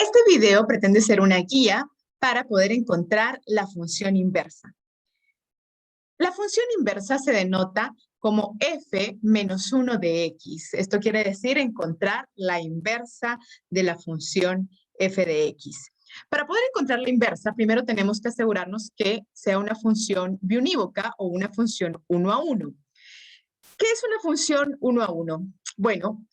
Este video pretende ser una guía para poder encontrar la función inversa. La función inversa se denota como f menos 1 de x. Esto quiere decir encontrar la inversa de la función f de x. Para poder encontrar la inversa, primero tenemos que asegurarnos que sea una función biunívoca o una función 1 a 1. ¿Qué es una función 1 a 1? Bueno,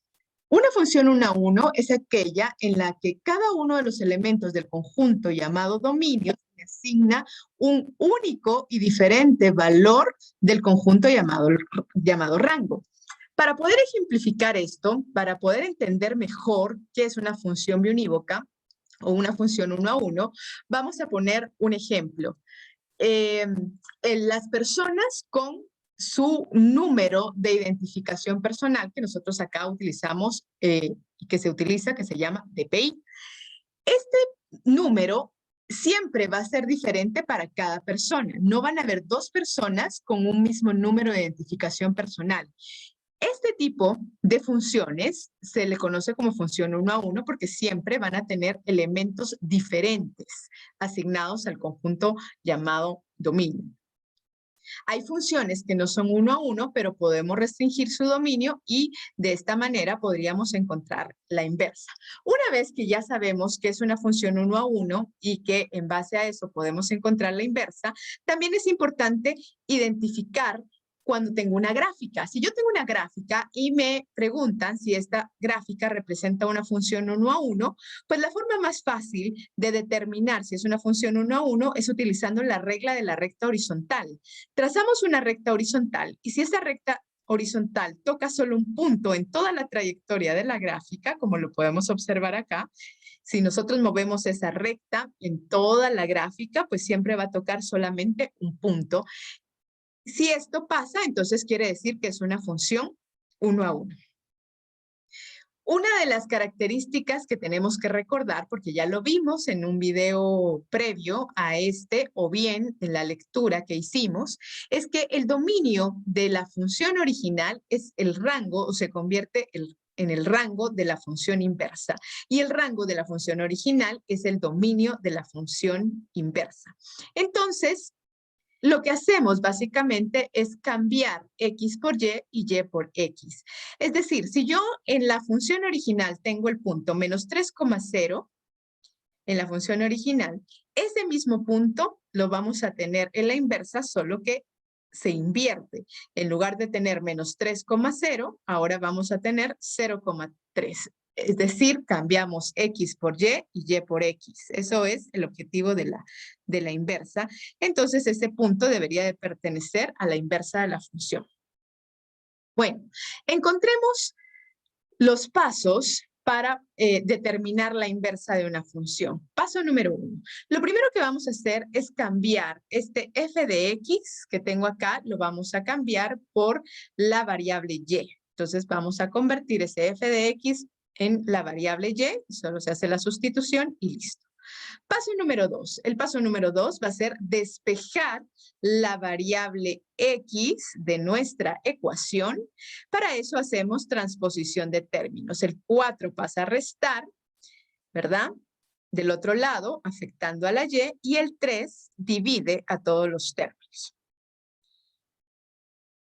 una función 1 a 1 es aquella en la que cada uno de los elementos del conjunto llamado dominio le asigna un único y diferente valor del conjunto llamado rango. Para poder ejemplificar esto, para poder entender mejor qué es una función biunívoca o una función 1 a 1, vamos a poner un ejemplo. En las personas con su número de identificación personal que nosotros acá utilizamos y que se utiliza, que se llama DPI. Este número siempre va a ser diferente para cada persona. No van a haber dos personas con un mismo número de identificación personal. Este tipo de funciones se le conoce como función 1 a 1 porque siempre van a tener elementos diferentes asignados al conjunto llamado dominio. Hay funciones que no son 1 a 1, pero podemos restringir su dominio y de esta manera podríamos encontrar la inversa. Una vez que ya sabemos que es una función 1 a 1 y que en base a eso podemos encontrar la inversa, también es importante identificar cuando tengo una gráfica. Si yo tengo una gráfica y me preguntan si esta gráfica representa una función 1 a 1, pues la forma más fácil de determinar si es una función 1 a 1 es utilizando la regla de la recta horizontal. Trazamos una recta horizontal y si esa recta horizontal toca solo un punto en toda la trayectoria de la gráfica, como lo podemos observar acá, si nosotros movemos esa recta en toda la gráfica, pues siempre va a tocar solamente un punto. Si esto pasa, entonces quiere decir que es una función 1 a 1. Una de las características que tenemos que recordar, porque ya lo vimos en un video previo a este o bien en la lectura que hicimos, es que el dominio de la función original es el rango o se convierte en el rango de la función inversa. Y el rango de la función original es el dominio de la función inversa. Entonces, lo que hacemos básicamente es cambiar x por y por x. Es decir, si yo en la función original tengo el punto menos 3,0 en la función original, ese mismo punto lo vamos a tener en la inversa, solo que se invierte. En lugar de tener menos 3,0, ahora vamos a tener 0,3. Es decir, cambiamos x por y por x. Eso es el objetivo de la inversa. Entonces, ese punto debería de pertenecer a la inversa de la función. Bueno, encontremos los pasos para determinar la inversa de una función. Paso número 1. Lo primero que vamos a hacer es cambiar este f de x que tengo acá, lo vamos a cambiar por la variable y. Entonces, vamos a convertir ese f de x en la variable y, solo se hace la sustitución y listo. Paso número 2. El paso número 2 va a ser despejar la variable x de nuestra ecuación. Para eso hacemos transposición de términos. El 4 pasa a restar, ¿verdad? Del otro lado, afectando a la y el 3 divide a todos los términos.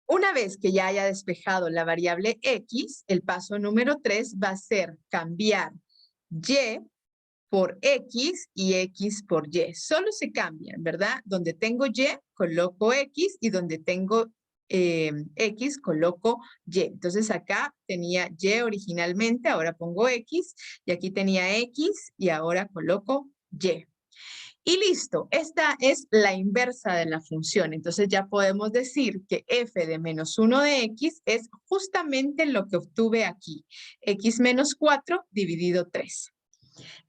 Una vez que ya haya despejado la variable x, el paso número 3 va a ser cambiar y por x y x por y. Solo se cambian, ¿verdad? Donde tengo y, coloco x y donde tengo x, coloco y. Entonces acá tenía y originalmente, ahora pongo x y aquí tenía x y ahora coloco y. Y listo, esta es la inversa de la función. Entonces ya podemos decir que f de menos 1 de x es justamente lo que obtuve aquí. X menos 4 dividido 3.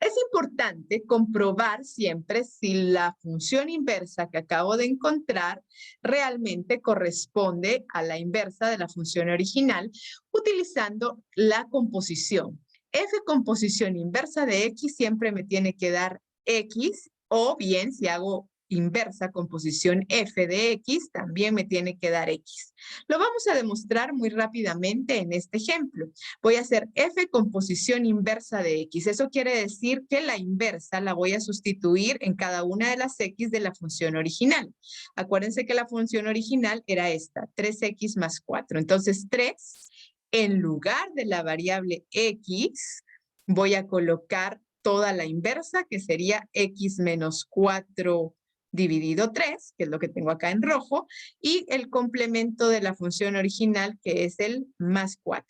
Es importante comprobar siempre si la función inversa que acabo de encontrar realmente corresponde a la inversa de la función original utilizando la composición. F composición inversa de x siempre me tiene que dar x, o bien si hago inversa con posición f de x también me tiene que dar x. Lo vamos a demostrar muy rápidamente en este ejemplo. Voy a hacer f con posición inversa de x. Eso quiere decir que la inversa la voy a sustituir en cada una de las x de la función original. Acuérdense que la función original era esta, 3x más 4. Entonces 3, en lugar de la variable x, voy a colocar toda la inversa, que sería x menos 4 dividido 3, que es lo que tengo acá en rojo, y el complemento de la función original, que es el más 4.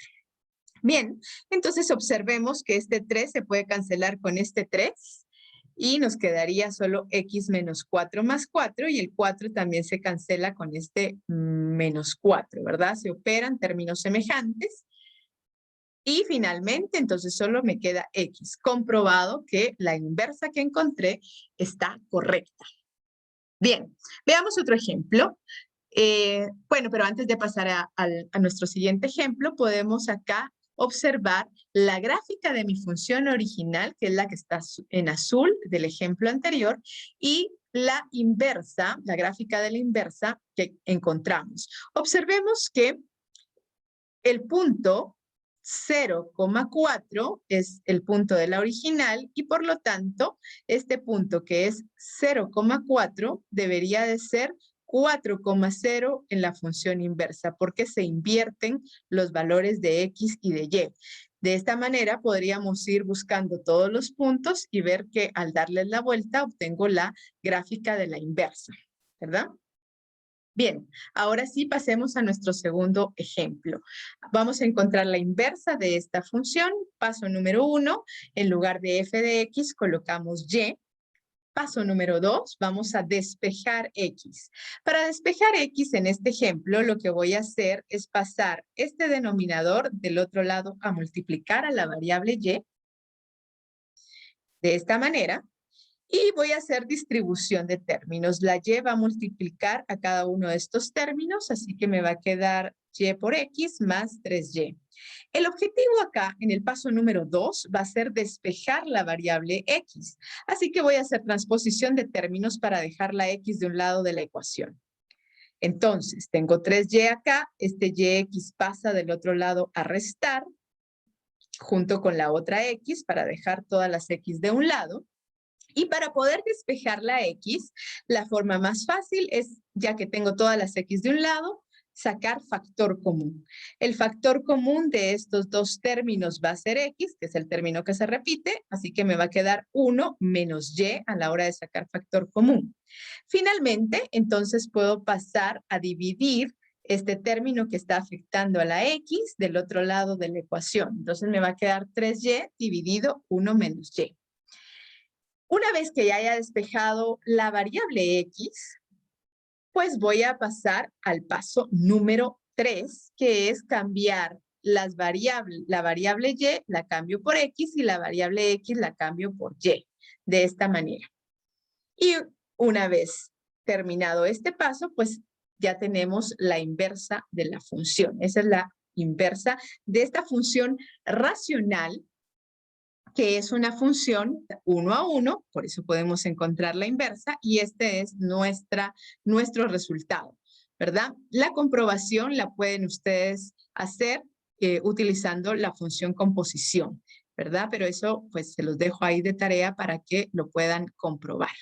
Bien, entonces observemos que este 3 se puede cancelar con este 3 y nos quedaría solo x menos 4 más 4 y el 4 también se cancela con este menos 4, ¿verdad? Se operan términos semejantes. Y finalmente, entonces solo me queda x, comprobado que la inversa que encontré está correcta. Bien, veamos otro ejemplo. Bueno, pero antes de pasar a nuestro siguiente ejemplo, podemos acá observar la gráfica de mi función original, que es la que está en azul del ejemplo anterior, y la inversa, la gráfica de la inversa que encontramos. Observemos que el punto 0,4 es el punto de la original y por lo tanto este punto que es 0,4 debería de ser 4,0 en la función inversa porque se invierten los valores de x y de y. De esta manera podríamos ir buscando todos los puntos y ver que al darles la vuelta obtengo la gráfica de la inversa, ¿verdad? Bien, ahora sí pasemos a nuestro segundo ejemplo. Vamos a encontrar la inversa de esta función. Paso número 1, en lugar de f de x colocamos y. Paso número 2, vamos a despejar x. Para despejar x en este ejemplo, lo que voy a hacer es pasar este denominador del otro lado a multiplicar a la variable y. De esta manera. Y voy a hacer distribución de términos. La y va a multiplicar a cada uno de estos términos, así que me va a quedar y por x más 3y. El objetivo acá, en el paso número 2, va a ser despejar la variable x. Así que voy a hacer transposición de términos para dejar la x de un lado de la ecuación. Entonces, tengo 3y acá, este yx pasa del otro lado a restar, junto con la otra x, para dejar todas las x de un lado. Y para poder despejar la x, la forma más fácil es, ya que tengo todas las x de un lado, sacar factor común. El factor común de estos dos términos va a ser x, que es el término que se repite, así que me va a quedar 1 menos y a la hora de sacar factor común. Finalmente, entonces puedo pasar a dividir este término que está afectando a la x del otro lado de la ecuación. Entonces me va a quedar 3y dividido 1 menos y. Una vez que ya haya despejado la variable x, pues voy a pasar al paso número 3, que es cambiar las variables. La variable y la cambio por x y la variable x la cambio por y, de esta manera. Y una vez terminado este paso, pues ya tenemos la inversa de la función. Esa es la inversa de esta función racional, que es una función 1 a 1, por eso podemos encontrar la inversa, y este es nuestro resultado, ¿verdad? La comprobación la pueden ustedes hacer utilizando la función composición, ¿verdad? Pero eso pues se los dejo ahí de tarea para que lo puedan comprobar.